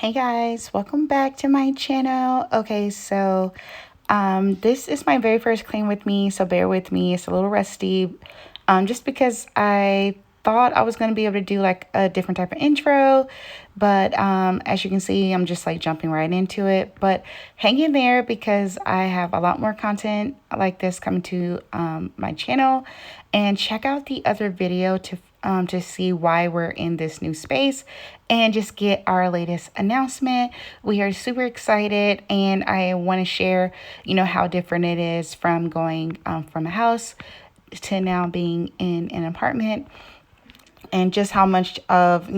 Hey guys, welcome back to my channel. Okay, so this is my very first clean with me, so bear with me. It's a little rusty, just because I thought I was going to be able to do like a different type of intro, but as you can see, I'm just like jumping right into it. But hang in there because I have a lot more content like this coming to my channel, and check out the other video to see why we're in this new space and just get our latest announcement. We are super excited, and I want to share, how different it is from going from a house to now being in an apartment, and just how much of,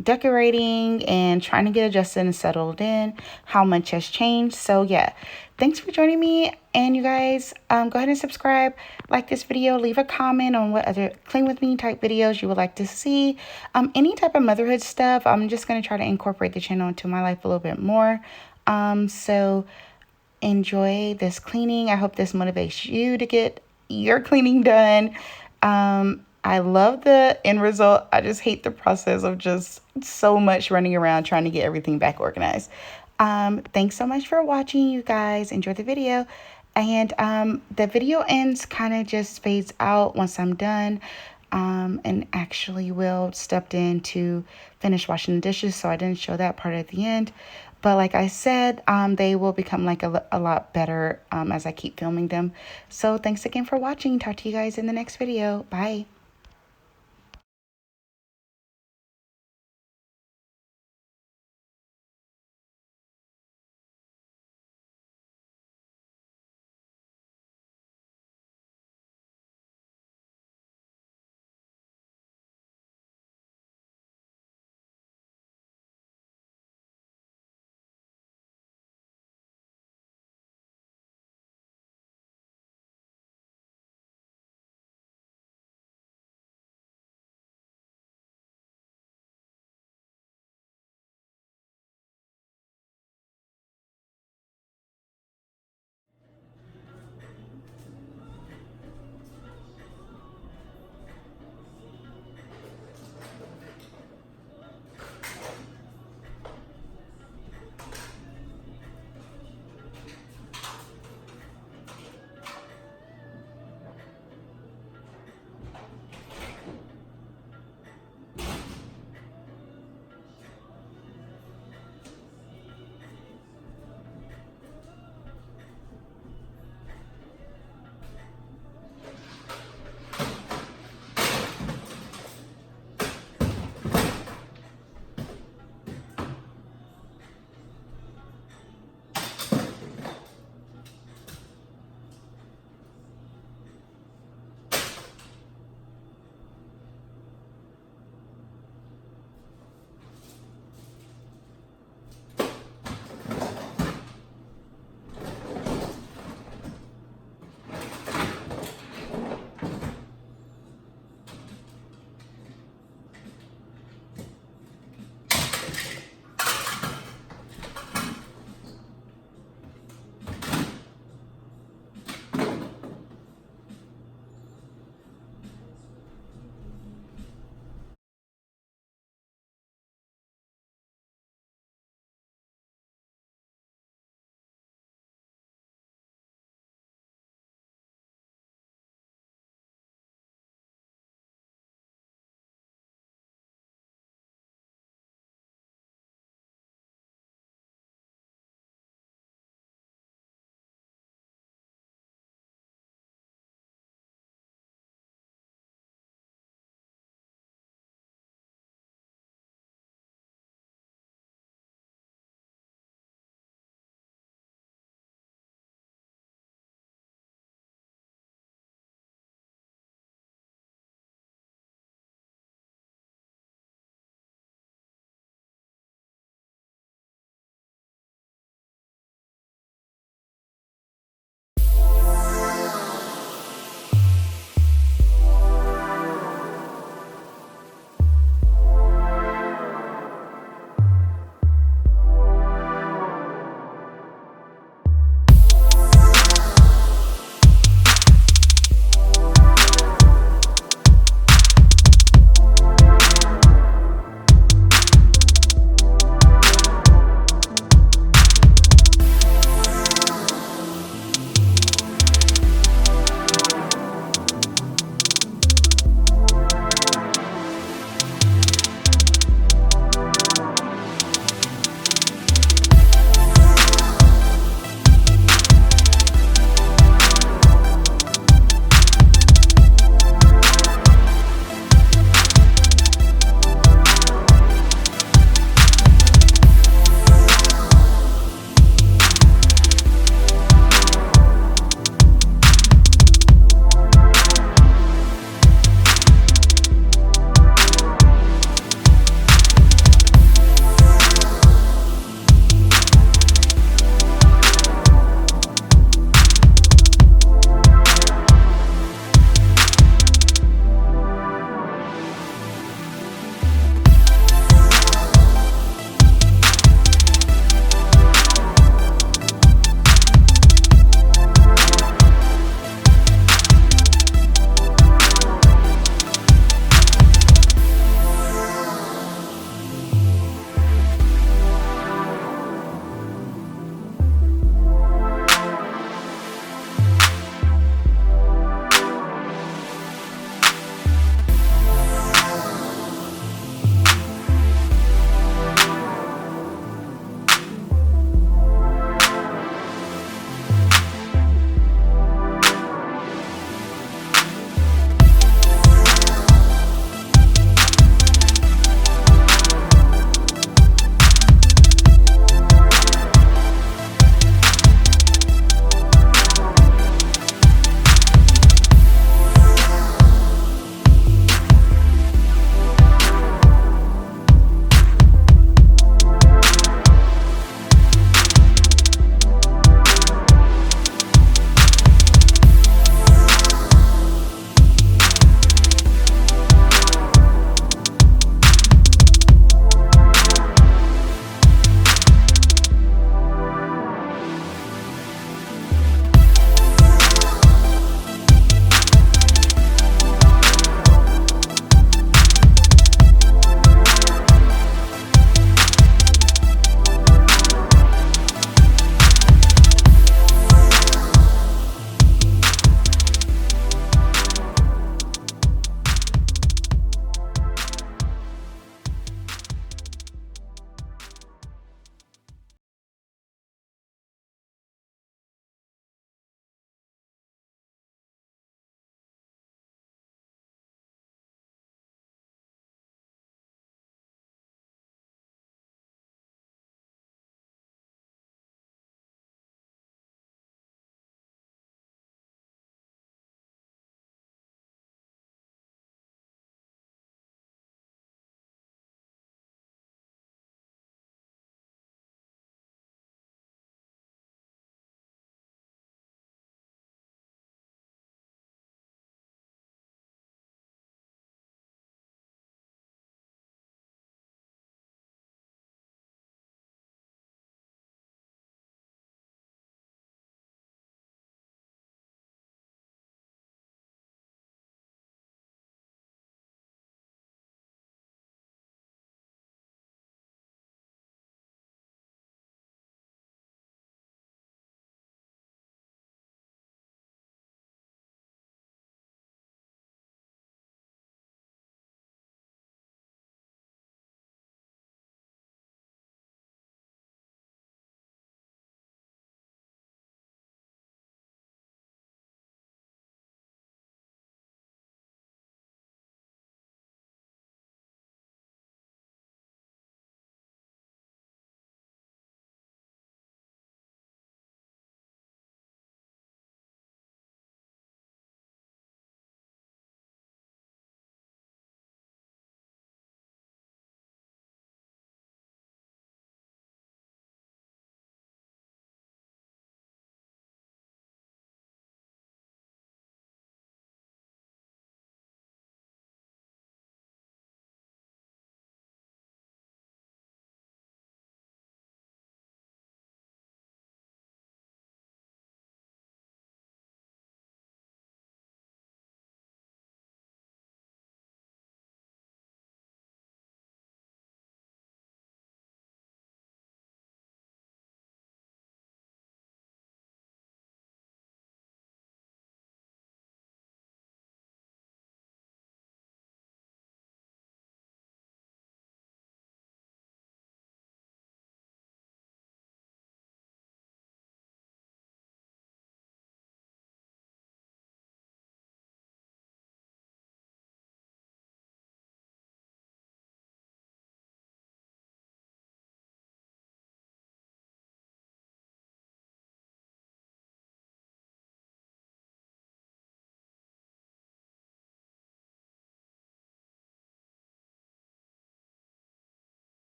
decorating and trying to get adjusted and settled in, how much has changed. So yeah, thanks for joining me. And you guys, go ahead and subscribe, like this video, leave a comment on what other clean with me type videos you would like to see. Any type of motherhood stuff. I'm just going to try to incorporate the channel into my life a little bit more. So enjoy this cleaning. I hope this motivates you to get your cleaning done. I love the end result. I just hate the process of just so much running around trying to get everything back organized. Thanks so much for watching, you guys. Enjoy the video. And the video ends, kind of just fades out once I'm done. And actually Will stepped in to finish washing the dishes, so I didn't show that part at the end. But like I said, they will become like a lot better as I keep filming them. So thanks again for watching. Talk to you guys in the next video. Bye.